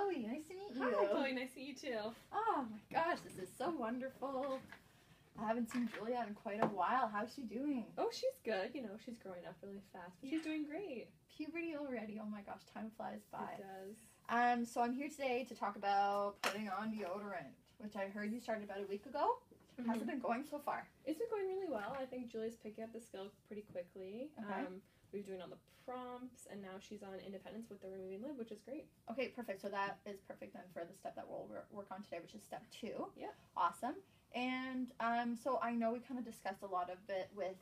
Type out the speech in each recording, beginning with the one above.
Chloe. Nice to meet you. Hi, Chloe. Nice to meet you too. Oh my gosh, this is so wonderful. I haven't seen Julia in quite a while. How's she doing? Oh, she's good. You know, she's growing up really fast, but she's doing great. Puberty already. Oh my gosh, time flies by. It does. So I'm here today to talk about putting on deodorant, which I heard you started about a week ago. Mm-hmm. How's it been going so far? It's been going really well. I think Julia's picking up the skill pretty quickly. Okay. We've been doing all the prompts, and now she's on independence with the removing lid, which is great. Okay, perfect. So that is perfect then for the step that we'll work on today, which is step 2. Yeah. Awesome. And so I know we kind of discussed a lot of it with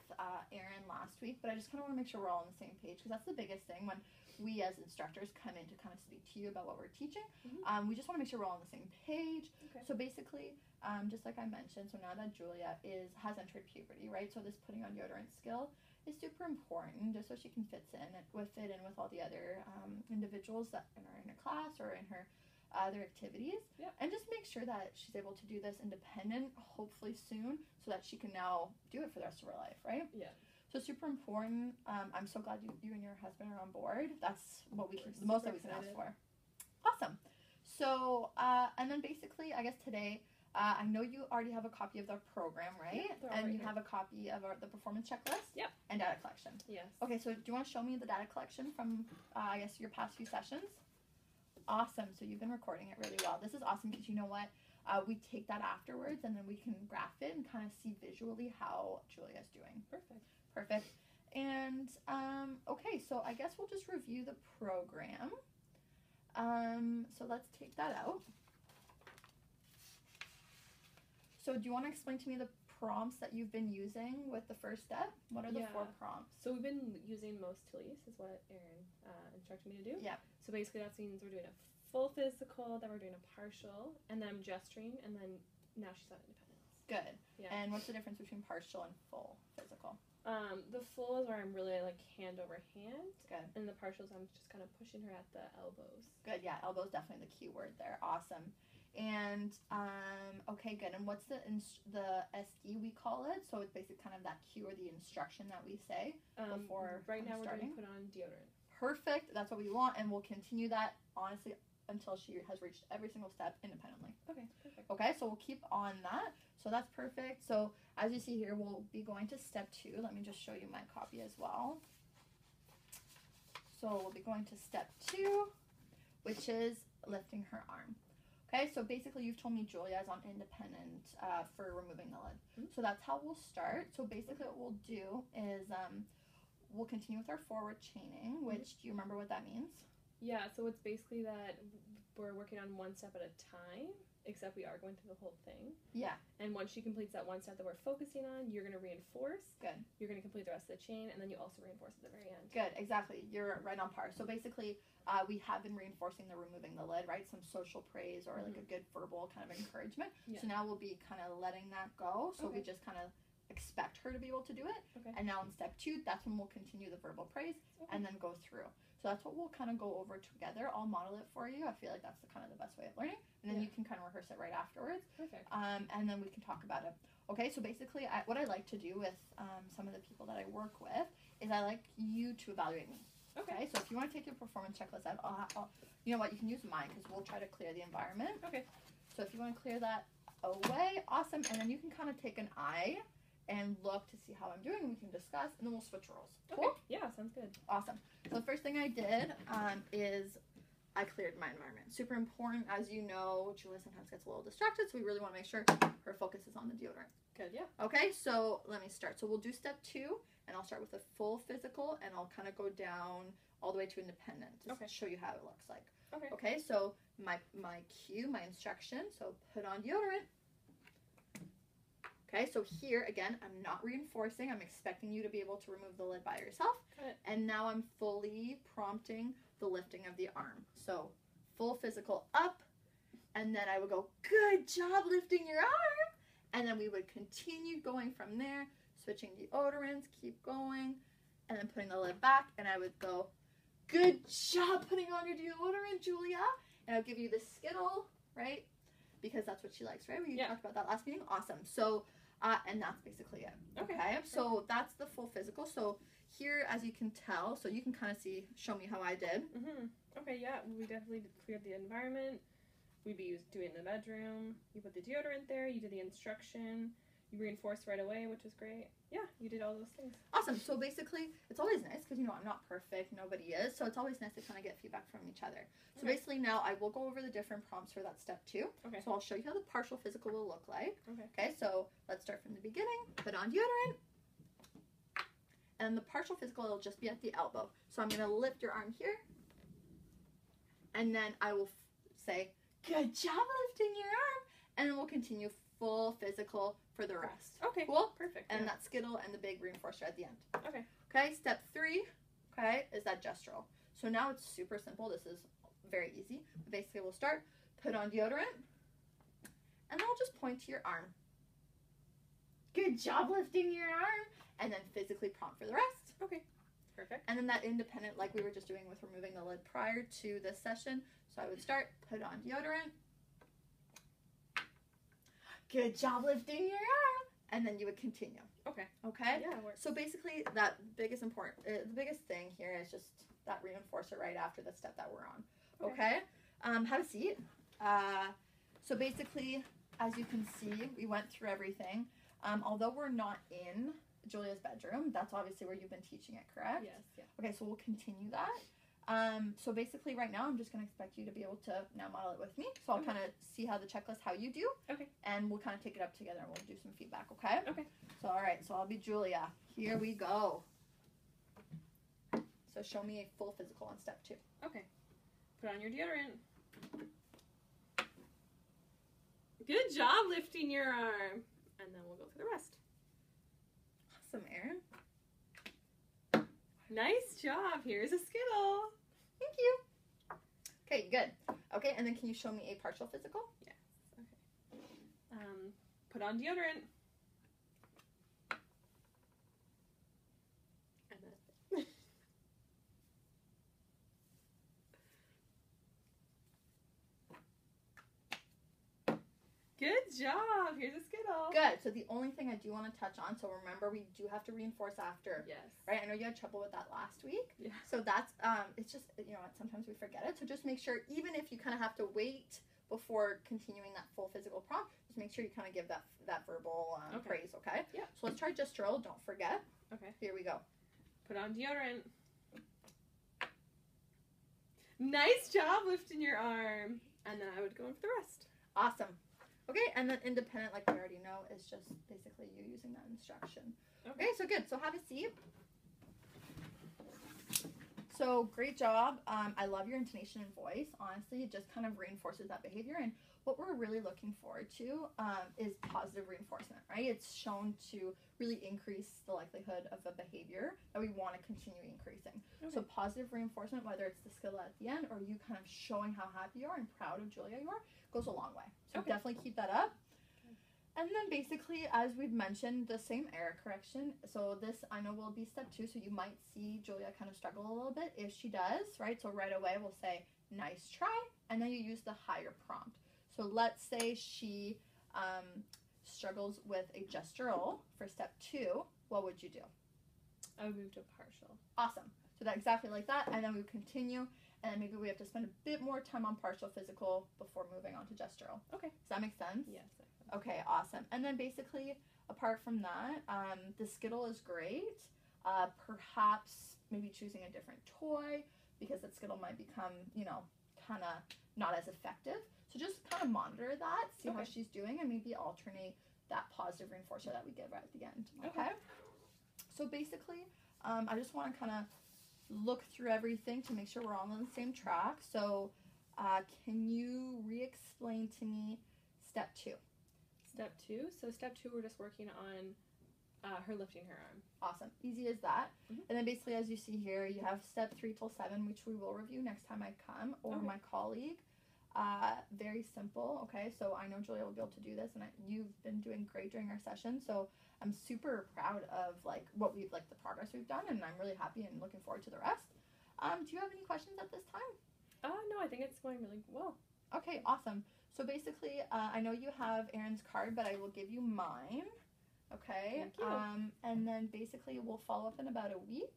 Erin last week, but I just kind of want to make sure we're all on the same page, because that's the biggest thing when we as instructors come in to kind of speak to you about what we're teaching. Mm-hmm. We just want to make sure we're all on the same page. Okay. So basically, just like I mentioned, so now that Julia has entered puberty, right? So this putting on deodorant skill is super important, just so she can fit in with all the other individuals that are in her class or in her other activities. Yep. And just make sure that she's able to do this independent, hopefully soon, so that she can now do it for the rest of her life, right? Yeah. So super important. I'm so glad you and your husband are on board. That's what the most that we can ask for. Awesome. So and then basically, I guess today, I know you already have a copy of the program, right? Yeah, and right you here. have a copy of the performance checklist. Yep. And data collection. Yes. Okay, so do you want to show me the data collection from I guess your past few sessions? Awesome. So you've been recording it really well. This is awesome because you know what? We take that afterwards and then we can graph it and kind of see visually how Julia's doing. Perfect. And okay, so I guess we'll just review the program. So let's take that out. So do you want to explain to me the prompts that you've been using with the first step? What are the 4 prompts? So we've been using most to least is what Erin instructed me to do. Yeah. So basically that means we're doing a full physical, then we're doing a partial, and then I'm gesturing, and then now she's on independence. Good. Yeah. And what's the difference between partial and full physical? The full is where I'm really like hand over hand. Good. And the partials I'm just kind of pushing her at the elbows. Good. Yeah, elbows definitely the key word there. Awesome. And okay, good. And what's the SD we call it? So it's basically kind of that cue or the instruction that we say before right now starting. We're going to put on deodorant. Perfect. That's what we want, and we'll continue that honestly until she has reached every single step independently. Okay, perfect. Okay, so we'll keep on that. So that's perfect. So as you see here, we'll be going to step 2. Let me just show you my copy as well. So we'll be going to step 2, which is lifting her arm. Okay, so basically you've told me Julia is on independent for removing the lid. Mm-hmm. So that's how we'll start. So basically what we'll do is we'll continue with our forward chaining, which do you remember what that means? Yeah, so it's basically that we're working on one step at a time, except we are going through the whole thing. Yeah. And once she completes that one step that we're focusing on, you're going to reinforce. Good. You're going to complete the rest of the chain, and then you also reinforce at the very end. Good, exactly. You're right on par. So basically, we have been reinforcing the removing the lid, right? Some social praise or like a good verbal kind of encouragement. Yeah. So now we'll be kind of letting that go. So we Okay. just kind of expect her to be able to do it. Okay. And now in step 2, that's when we'll continue the verbal praise and then go through. So that's what we'll kind of go over together. I'll model it for you. I feel like that's the kind of the best way of learning. And then you can kind of rehearse it right afterwards. Perfect. And then we can talk about it. Okay, so basically what I like to do with some of the people that I work with is I like you to evaluate me. Okay, so if you want to take your performance checklist out, you know what, you can use mine because we'll try to clear the environment. Okay. So if you want to clear that away, awesome. And then you can kind of take an eye and look to see how I'm doing. We can discuss, and then we'll switch roles. Cool? Okay. Yeah, sounds good. Awesome. So the first thing I did is I cleared my environment. Super important. As you know, Julia sometimes gets a little distracted, so we really want to make sure her focus is on the deodorant. Good, yeah. Okay, so let me start. So we'll do step 2, and I'll start with a full physical, and I'll kind of go down all the way to independent to show you how it looks like. Okay. Okay, so my cue, my instruction, so put on deodorant. Okay, so here, again, I'm not reinforcing. I'm expecting you to be able to remove the lid by yourself. Good. And now I'm fully prompting the lifting of the arm. So full physical up, and then I would go, good job lifting your arm. And then we would continue going from there, switching deodorants, keep going, and then putting the lid back. And I would go, good job putting on your deodorant, Julia. And I'll give you the Skittle, right? Because that's what she likes, right? We talked about that last meeting. Awesome. So, and that's basically it. Okay. So that's the full physical. So here, as you can tell, so you can kind of show me how I did. Okay, yeah, we definitely cleared the environment. We'd be doing the bedroom. You put the deodorant there. You did the instruction. You reinforced right away, which was great. Yeah, you did all those things. Awesome. So basically, it's always nice because, you know, I'm not perfect. Nobody is. So it's always nice to kind of get feedback from each other. So basically now I will go over the different prompts for that step 2. Okay. So I'll show you how the partial physical will look like. Okay. Okay, so let's start from the beginning. Put on deodorant. And the partial physical will just be at the elbow. So I'm going to lift your arm here. And then I will say, good job lifting your arm. And then we'll continue full physical for the rest. Okay. Cool? Perfect. And that skittle and the big reinforcer at the end. Okay. Okay, step 3, okay, is that gestural. So now it's super simple. This is very easy. Basically, we'll start, put on deodorant, and then I'll just point to your arm. Good job lifting your arm. And then physically prompt for the rest. Okay. Perfect. And then that independent, like we were just doing with removing the lid prior to this session. So I would start, put on deodorant. Good job lifting your arm. And then you would continue. Okay. Okay? Yeah, it works. So basically, the biggest thing here is just that reinforcer right after the step that we're on. Okay? Have a seat. So basically, as you can see, we went through everything. Although we're not in Julia's bedroom, that's obviously where you've been teaching it, correct? Yes. Yeah. Okay, so we'll continue that. So basically right now I'm just going to expect you to be able to now model it with me. So I'll kind of see how the checklist, how you do. Okay. And we'll kind of take it up together and we'll do some feedback, okay? Okay. So all right, so I'll be Julia. Here we go. So show me a full physical on step 2. Okay. Put on your deodorant. Good job lifting your arm. And then we'll go through the rest. Awesome, Erin. Nice job. Here's a skittle. Thank you. Okay, good. Okay, and then can you show me a partial physical? Yes. Okay. Put on deodorant. And then good job. Here's a skittle. Good. So the only thing I do want to touch on, so remember we do have to reinforce after. Yes. Right? I know you had trouble with that last week. Yeah. So that's, it's just, you know, sometimes we forget it. So just make sure, even if you kind of have to wait before continuing that full physical prompt, just make sure you kind of give that verbal praise, okay? Yeah. So let's try gestural. Don't forget. Okay. Here we go. Put on deodorant. Nice job lifting your arm. And then I would go in for the rest. Awesome. Okay, and then independent, like we already know, is just basically you using that instruction. Okay, so good. So have a seat. So great job. I love your intonation and voice. Honestly, it just kind of reinforces that behavior. And what we're really looking forward to is positive reinforcement, right? It's shown to really increase the likelihood of a behavior that we want to continue increasing. Okay. So positive reinforcement, whether it's the skill at the end or you kind of showing how happy you are and proud of Julia you are, goes a long way. So definitely keep that up. And then basically, as we've mentioned, the same error correction. So this, I know, will be step 2. So you might see Julia kind of struggle a little bit if she does, right? So right away, we'll say, nice try. And then you use the higher prompt. So let's say she struggles with a gestural for step 2. What would you do? I would move to partial. Awesome. So that's exactly like that. And then we would continue. And then maybe we have to spend a bit more time on partial physical before moving on to gestural. Okay. Does that make sense? Yes. Okay, awesome. And then basically, apart from that, the skittle is great. Perhaps maybe choosing a different toy because that skittle might become, you know, kind of not as effective. So just kind of monitor that, see how she's doing, and maybe alternate that positive reinforcer that we give right at the end. Okay? So basically, I just want to kind of look through everything to make sure we're all on the same track. So can you re-explain to me step 2? Step 2. So step 2, we're just working on her lifting her arm. Awesome. Easy as that. And then basically, as you see here, you have step 3 till 7, which we will review next time I come, or my colleague. Very simple. Okay, so I know Julia will be able to do this, and you've been doing great during our session. So I'm super proud of like the progress we've done, and I'm really happy and looking forward to the rest. Do you have any questions at this time? No, I think it's going really well. Okay, awesome. So basically, I know you have Erin's card, but I will give you mine. Okay. Thank you. And then basically we'll follow up in about a week.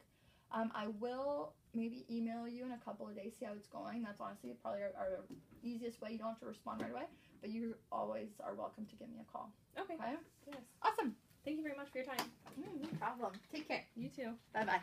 I will maybe email you in a couple of days, see how it's going. That's honestly probably our easiest way. You don't have to respond right away, but you always are welcome to give me a call. Okay. Okay? Yes. Awesome. Thank you very much for your time. No problem. Take care. You too. Bye-bye.